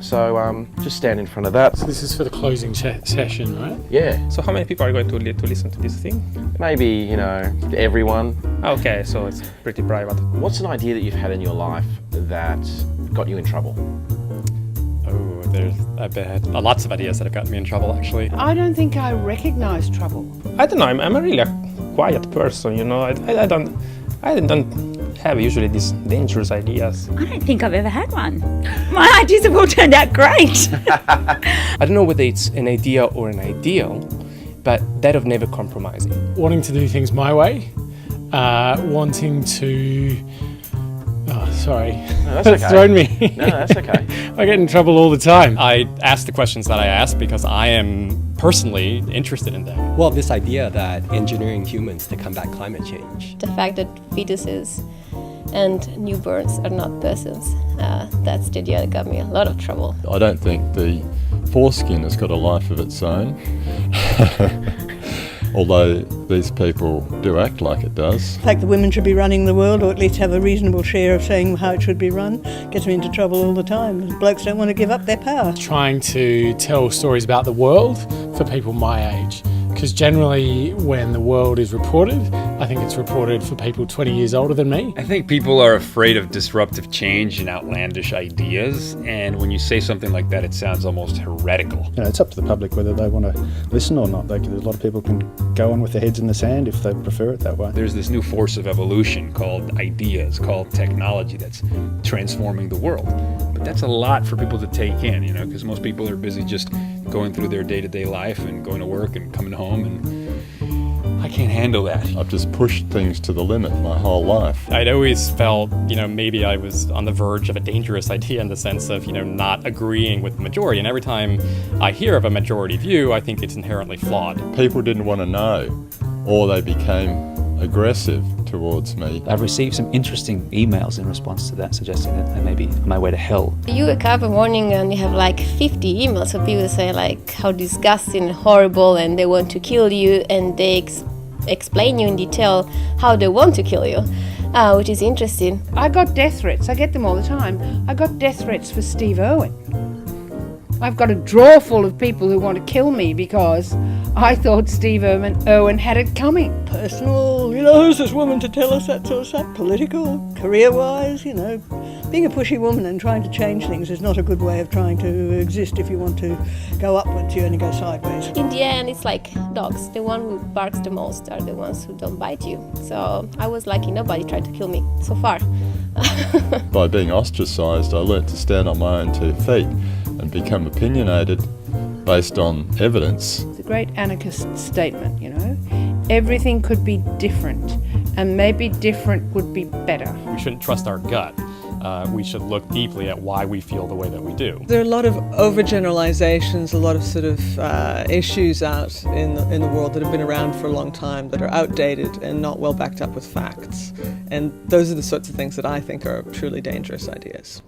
So just stand in front of that. So this is for the closing session, right? Yeah, So how many people are going to listen to this thing? maybe, everyone. Okay, so it's pretty private. What's an idea that you've had in your life that got you in trouble? Oh, I've had lots of ideas that have gotten me in trouble, actually. I don't think I recognise trouble. I don't know, I'm a really quiet person, I don't have usually these dangerous ideas. I don't think I've ever had one. My ideas have all turned out great. I don't know whether it's an idea or an ideal, but that of never compromising. Wanting to do things my way, wanting to... Oh, sorry. No, that's okay. Thrown me. No, that's okay. I get in trouble all the time. I ask the questions that I ask because I am personally interested in them. Well, this idea that engineering humans to combat climate change. The fact that fetuses and newborns are not persons, that's the idea that got me a lot of trouble. I don't think the foreskin has got a life of its own, although these people do act like it does. The fact that women should be running the world, or at least have a reasonable share of saying how it should be run, gets me into trouble all the time. Blokes don't want to give up their power. Trying to tell stories about the world for people my age. Because generally when the world is reported, I think it's reported for people 20 years older than me. I think people are afraid of disruptive change and outlandish ideas, and when you say something like that, it sounds almost heretical. It's up to the public whether they want to listen or not. A lot of people can go on with their heads in the sand if they prefer it that way. There's this new force of evolution called ideas, called technology, that's transforming the world. But that's a lot for people to take in, because most people are busy just going through their day-to-day life and going to work and coming home, and I can't handle that. I've just pushed things to the limit my whole life. I'd always felt, maybe I was on the verge of a dangerous idea in the sense of, not agreeing with the majority. And every time I hear of a majority view, I think it's inherently flawed. People didn't want to know, or they became aggressive towards me. I've received some interesting emails in response to that, suggesting that I may be on my way to hell. You wake up in the morning and you have like 50 emails of people say like how disgusting and horrible and they want to kill you, and they explain you in detail how they want to kill you, which is interesting. I got death threats. I get them all the time. I got death threats for Steve Irwin. I've got a drawer full of people who want to kill me because I thought Steve Irwin had it coming. Personal, who's this woman to tell us that sort of stuff? Political, career-wise, being a pushy woman and trying to change things is not a good way of trying to exist. If you want to go upwards, you only go sideways. In the end, it's like dogs. The one who barks the most are the ones who don't bite you. So I was lucky nobody tried to kill me so far. By being ostracised, I learnt to stand on my own 2 feet and become opinionated based on evidence. It's a great anarchist statement, Everything could be different, and maybe different would be better. We shouldn't trust our gut. We should look deeply at why we feel the way that we do. There are a lot of overgeneralizations, a lot of sort of issues out in the world that have been around for a long time that are outdated and not well backed up with facts. And those are the sorts of things that I think are truly dangerous ideas.